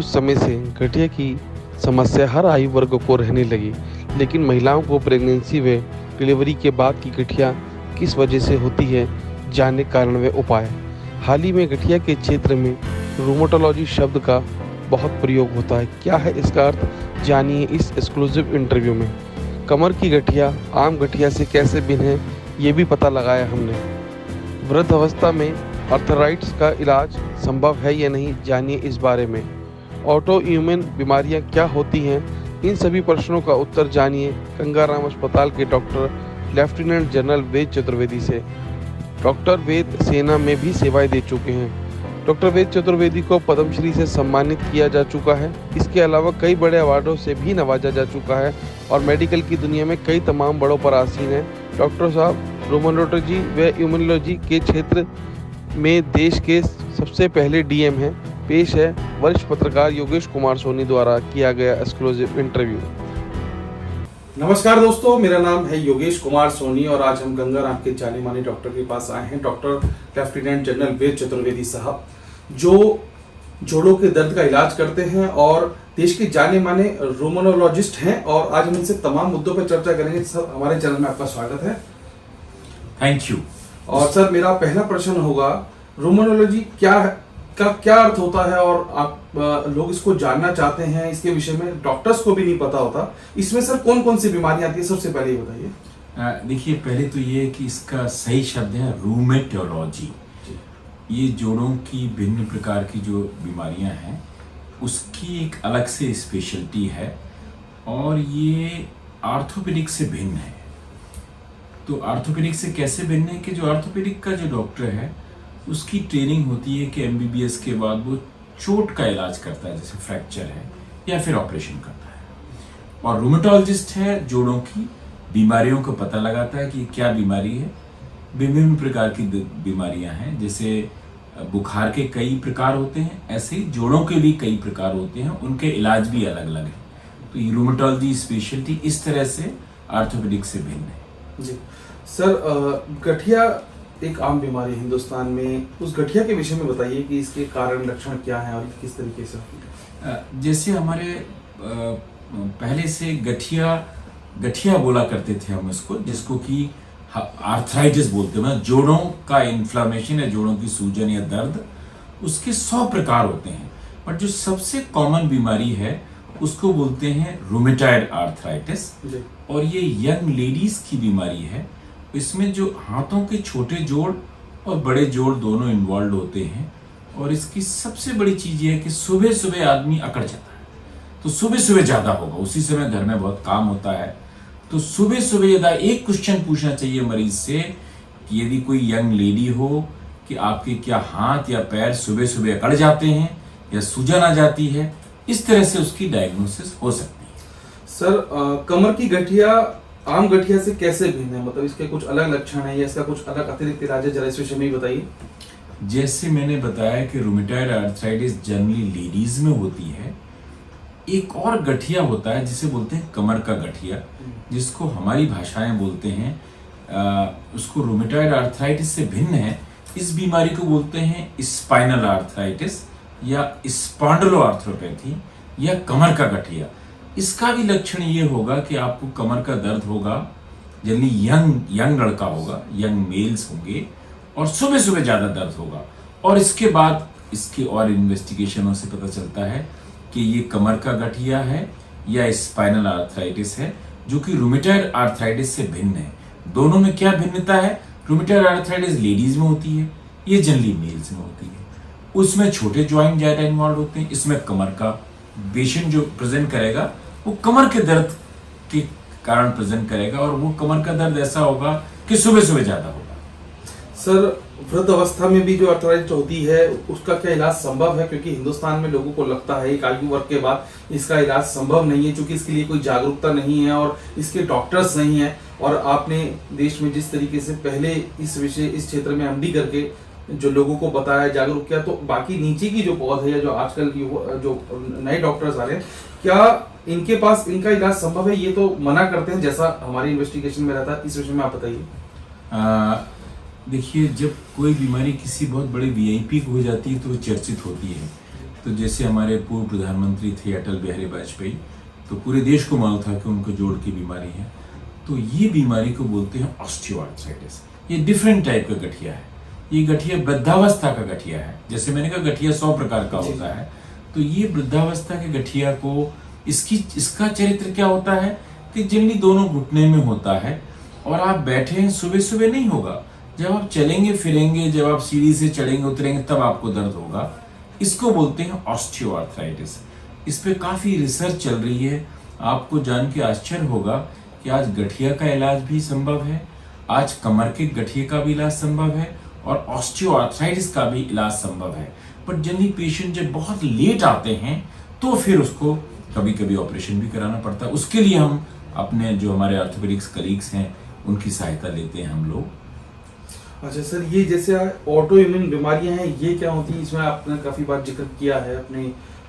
कुछ समय से गठिया की समस्या हर आयु वर्ग को रहने लगी, लेकिन महिलाओं को प्रेगनेंसी व डिलीवरी के बाद की गठिया किस वजह से होती है, जानने कारण व उपाय। हाल ही में गठिया के क्षेत्र में रूमेटोलॉजी शब्द का बहुत प्रयोग होता है। क्या है इसका अर्थ, जानिए इस एक्सक्लूसिव इंटरव्यू में। कमर की गठिया आम गठिया से कैसे भिन्न है, ये भी पता लगाया हमने। वृद्ध अवस्था में आर्थराइटिस का इलाज संभव है या नहीं, जानिए इस बारे में। ऑटो इम्यून बीमारियां क्या होती हैं, इन सभी प्रश्नों का उत्तर जानिए गंगाराम अस्पताल के doctor lieutenant general Ved Chaturvedi से। डॉक्टर वेद सेना में भी सेवाएं दे चुके हैं। डॉक्टर वेद चतुर्वेदी को पद्मश्री से सम्मानित किया जा चुका है। इसके अलावा कई बड़े अवार्डों से भी नवाजा जा चुका है और मेडिकल की दुनिया में कई तमाम बड़ों पर आसीन है। डॉक्टर साहब रूमेटोलॉजी व इम्यूनोलॉजी के क्षेत्र में देश के सबसे पहले डीएम हैं। पेश है वरिष्ठ पत्रकार योगेश कुमार सोनी द्वारा किया गया एक्सक्लूसिव इंटरव्यू। नमस्कार दोस्तों, मेरा नाम है योगेश कुमार सोनी और आज हम गंगाराम के जाने माने डॉक्टर के पास आए हैं। Doctor lieutenant general Ved Chaturvedi साहब, जो जोड़ों के दर्द का इलाज करते हैं और देश के जाने माने रूमेटोलॉजिस्ट हैं। और आज हम इनसे तमाम मुद्दों पर चर्चा करेंगे। सर, हमारे चैनल में आपका स्वागत है। Thank you. और सर, मेरा पहला प्रश्न होगा, रूमेटोलॉजी क्या अर्थ होता है और आप लोग इसको जानना चाहते हैं। इसके विषय में डॉक्टर्स को भी नहीं पता होता। इसमें सर कौन कौन सी बीमारियां आती है, सबसे पहले ये बताइए। देखिए, पहले तो ये कि इसका सही शब्द है रूमेटोलॉजी। ये जोड़ों की भिन्न प्रकार की जो बीमारियां हैं उसकी एक अलग से स्पेशलिटी है और ये आर्थोपेडिक से भिन्न है। तो आर्थोपेडिक से कैसे भिन्न है कि जो आर्थोपेडिक का जो डॉक्टर है उसकी ट्रेनिंग होती है कि एमबीबीएस के बाद वो चोट का इलाज करता है, जैसे फ्रैक्चर है या फिर ऑपरेशन करता है। और रूमेटोलॉजिस्ट है, जोड़ों की बीमारियों को पता लगाता है कि क्या बीमारी है। विभिन्न प्रकार की बीमारियां हैं, जैसे बुखार के कई प्रकार होते हैं, ऐसे ही जोड़ों के भी कई प्रकार होते हैं, उनके इलाज भी अलग अलग हैं। तो ये रूमेटोलॉजी स्पेशलिटी इस तरह से आर्थोपेडिक से भिन्न है। जी सर, गठिया एक आम बीमारी हिंदुस्तान में, उस गठिया के विषय में बताइए कि इसके कारण लक्षण क्या हैं और किस तरीके से होती है। जैसे हमारे पहले से गठिया बोला करते थे हम इसको, जिसको कि आर्थराइटिस बोलते हैं, जोड़ों का इन्फ्लामेशन या जोड़ों की सूजन या दर्द। उसके 100 प्रकार होते हैं, बट जो सबसे कॉमन बीमारी है उसको बोलते हैं रूमेटॉइड आर्थराइटिस। और ये यंग लेडीज की बीमारी है। इसमें जो हाथों के छोटे जोड़ और बड़े जोड़ दोनों इन्वॉल्व होते हैं। और इसकी सबसे बड़ी चीज ये है कि सुबह सुबह आदमी अकड़ जाता है। तो सुबह सुबह ज्यादा होगा, उसी समय घर में बहुत काम होता है, तो सुबह सुबह ज्यादा एक क्वेश्चन पूछना चाहिए मरीज से कि यदि कोई यंग लेडी हो कि आपके क्या हाथ या पैर सुबह सुबह अकड़ जाते हैं या सूजन आ जाती है, इस तरह से उसकी डायग्नोसिस हो सकती है। सर, कमर की गठिया आम गठिया से कैसे भिन्न है, मतलब इसके कुछ अलग लक्षण है या इसका कुछ अलग अतिरिक्त इलाज है, जरा इस विषय में बताइए। जैसे मैंने बताया कि रूमेटॉइड आर्थराइटिस जनरली लेडीज में होती है। एक और गठिया होता है जिसे बोलते हैं कमर का गठिया, जिसको हमारी भाषाएं बोलते हैं, उसको रूमेटॉइड आर्थराइटिस से भिन्न है। इस बीमारी को बोलते हैं स्पाइनल आर्थराइटिस या स्पॉन्डिलोआर्थरोपैथी या कमर का गठिया। इसका भी लक्षण ये होगा कि आपको कमर का दर्द होगा, जनरली यंग लड़का होगा, यंग मेल्स होंगे, और सुबह सुबह ज्यादा दर्द होगा। और इसके बाद इसके और इन्वेस्टिगेशनों से पता चलता है कि ये कमर का गठिया है या स्पाइनल आर्थराइटिस है, जो कि रूमेटॉइड आर्थराइटिस से भिन्न है। दोनों में क्या भिन्नता है? रूमेटॉइड आर्थराइटिस लेडीज में होती है, ये जनरली मेल्स में होती है। उसमें छोटे ज्वाइंट ज्यादा इन्वॉल्व होते हैं। इसमें कमर का पेशेंट जो प्रेजेंट करेगा वो कमर के दर्द के कारण प्रेजेंट करेगा, और वो कमर का दर्द ऐसा होगा कि सुबह सुबह ज्यादा होगा। सर, वृद्ध अवस्था में भी जो आर्थराइटिस होती है उसका क्या इलाज संभव है? क्योंकि हिंदुस्तान में लोगों को लगता है एक आयु वर्ग के बाद इसका इलाज संभव नहीं है, क्योंकि इसके लिए कोई जागरूकता नहीं है और इसके डॉक्टर्स नहीं है। और आपने देश में जिस तरीके से पहले इस क्षेत्र में एमडी करके जो लोगों को बताया, जागरूक किया, तो बाकी नीचे की जो पौध है या जो आजकल की जो नए डॉक्टर्स आ रहे हैं, क्या इनके पास इनका इलाज संभव है? ये तो मना करते हैं, जैसा हमारी इन्वेस्टिगेशन में रहता है। इस विषय में आप बताइए। देखिए, जब कोई बीमारी किसी बहुत बड़े वीआईपी को हो जाती है तो वो चर्चित होती है। तो जैसे हमारे पूर्व प्रधानमंत्री थे अटल बिहारी वाजपेयी, तो पूरे देश को मालूम था कि उनको जोड़ की बीमारी है। तो ये बीमारी को बोलते हैं ऑस्टियोआर्थराइटिस। ये डिफरेंट टाइप का गठिया है। ये गठिया वृद्धावस्था का गठिया है। जैसे मैंने कहा गठिया 100 प्रकार का होता है, तो ये वृद्धावस्था के गठिया को इसका चरित्र क्या होता है कि जनरली दोनों घुटने में होता है, और आप बैठे हैं, सुबह सुबह नहीं होगा, जब आप चलेंगे फिरेंगे, जब आप सीढ़ी से चढ़ेंगे उतरेंगे तब आपको दर्द होगा। इसको बोलते हैं ऑस्टियोआर्थराइटिस। इस पे काफी रिसर्च चल रही है। आपको जान के आश्चर्य होगा कि आज गठिया का इलाज भी संभव है, आज कमर के गठिए का भी इलाज संभव है, और ऑस्टियोआर्थराइटिस का भी इलाज संभव है। पर जनरली पेशेंट जब बहुत लेट आते हैं तो फिर उसको कभी कभी ऑपरेशन भी कराना पड़ता है। उसके लिए हम अपने जो हमारे ऑर्थोपेडिक्स कलीग्स हैं उनकी सहायता लेते हैं हम लोग। अच्छा सर, ये जैसे ऑटो इम्यून बीमारियां हैं, ये क्या होती है? इसमें आपने काफी बार जिक्र किया है अपने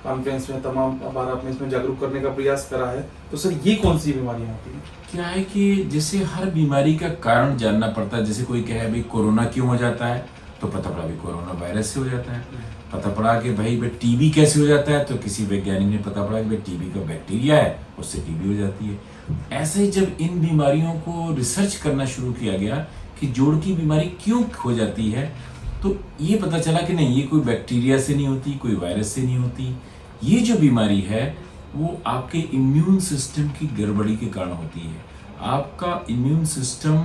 कॉन्फ्रेंस में, तमाम बार आपने इसमें जागरूक करने का प्रयास करा है। तो सर ये कौन सी बीमारियां होती हैं? क्या है कि जैसे हर बीमारी का कारण जानना पड़ता है। जैसे कोई कहे भाई कोरोना क्यों हो जाता है, तो पता पड़ा भाई कोरोना वायरस से हो जाता है। पता पड़ा कि भाई टीबी कैसे हो जाता है, तो किसी वैज्ञानिक ने पता पड़ा कि भाई टीबी का बैक्टीरिया है, उससे टीबी हो जाती है। ऐसे ही जब इन बीमारियों को रिसर्च करना शुरू किया गया कि जोड़ की बीमारी क्यों हो जाती है, तो ये पता चला कि नहीं, ये कोई बैक्टीरिया से नहीं होती, कोई वायरस से नहीं होती। ये जो बीमारी है वो आपके इम्यून सिस्टम की गड़बड़ी के कारण होती है। आपका इम्यून सिस्टम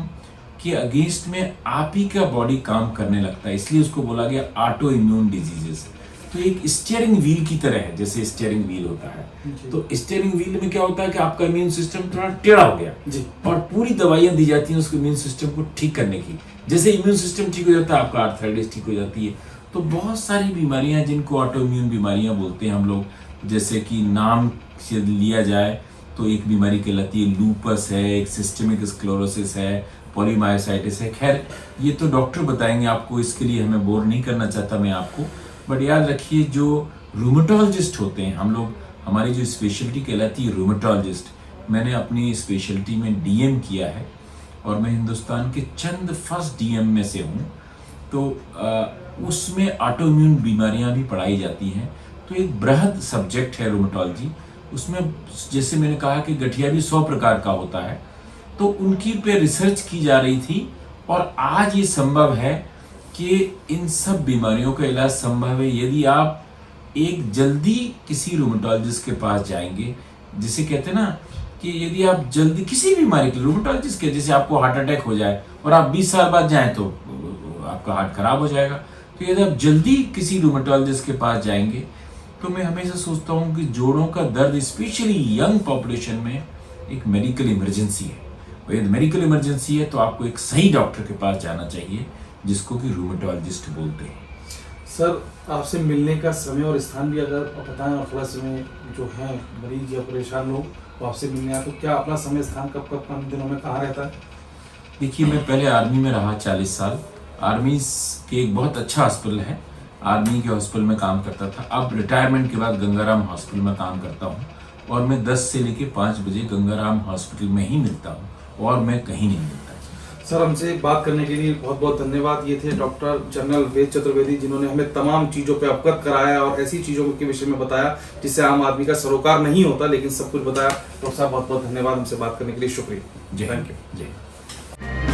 के अगेंस्ट में आप ही का बॉडी काम करने लगता है, इसलिए उसको बोला गया ऑटो इम्यून डिजीजेस। तो एक स्टीयरिंग व्हील की तरह है, जैसे स्टीयरिंग व्हील होता है, तो स्टीयरिंग व्हील में क्या होता है कि आपका इम्यून सिस्टम थोड़ा टेढ़ा हो गया जी, और पूरी दवाइयां दी जाती हैं उसको इम्यून सिस्टम को ठीक करने की। जैसे इम्यून सिस्टम ठीक हो जाता है, आपका आर्थराइटिस ठीक हो जाती है। तो बहुत सारी बीमारियां जिनको ऑटो इम्यून बीमारियां बोलते हैं हम लोग, जैसे कि नाम से लिया जाए तो एक बीमारी कहलाती है लूपस है, एक सिस्टेमिक स्क्लेरोसिस है, पॉलीमायोसाइटिस है। खैर ये तो डॉक्टर बताएंगे आपको, इसके लिए हमें बोर नहीं करना चाहता मैं आपको। बट याद रखिए जो रूमेटोलॉजिस्ट होते हैं हम लोग, हमारी जो स्पेशलिटी कहलाती है रूमेटोलॉजिस्ट, मैंने अपनी स्पेशलिटी में डीएम किया है और मैं हिंदुस्तान के चंद फर्स्ट डीएम में से हूँ। तो उसमें ऑटो इम्यून बीमारियां भी पढ़ाई जाती हैं। तो एक बृहद सब्जेक्ट है रूमेटोलॉजी। उसमें जैसे मैंने कहा कि गठिया भी 100 प्रकार का होता है, तो उनकी पे रिसर्च की जा रही थी और आज ये संभव है कि इन सब बीमारियों का इलाज संभव है यदि आप एक जल्दी किसी रूमेटोलॉजिस्ट के पास जाएंगे। जिसे कहते हैं ना कि यदि आप जल्दी किसी बीमारी के रूमेटोलॉजिस्ट के, जैसे आपको हार्ट अटैक हो जाए और आप 20 साल बाद जाएं तो आपका हार्ट खराब हो जाएगा। तो यदि आप जल्दी किसी रूमेटोलॉजिस्ट के पास जाएंगे, तो मैं हमेशा सोचता हूँ कि जोड़ों का दर्द स्पेशली यंग पॉपुलेशन में एक मेडिकल इमरजेंसी है। और यदि मेडिकल इमरजेंसी है तो आपको एक सही डॉक्टर के पास जाना चाहिए, जिसको कि रूमेटोलॉजिस्ट बोलते हैं। सर आपसे मिलने का समय और स्थान भी अगर आप बताएं, और थोड़ा समय जो है मरीज या परेशान लोग वो आपसे मिलने आए, तो क्या अपना समय स्थान कब कब कम दिनों में कहाँ रहता है? देखिए मैं पहले आर्मी में रहा 40 साल। आर्मी के एक बहुत अच्छा हॉस्पिटल है, आर्मी के हॉस्पिटल में काम करता था। अब रिटायरमेंट के बाद गंगाराम हॉस्पिटल में काम करता हूँ और मैं 10 से लेके 5 बजे गंगाराम हॉस्पिटल में ही मिलता हूँ और मैं कहीं नहीं मिलता। सर हमसे बात करने के लिए बहुत बहुत धन्यवाद। ये थे डॉक्टर जनरल वेद चतुर्वेदी, जिन्होंने हमें तमाम चीज़ों पे अवगत कराया और ऐसी चीज़ों के विषय में बताया जिससे आम आदमी का सरोकार नहीं होता, लेकिन सब कुछ बताया। डॉक्टर साहब बहुत बहुत धन्यवाद हमसे बात करने के लिए, शुक्रिया। जय थैंक यू। जय।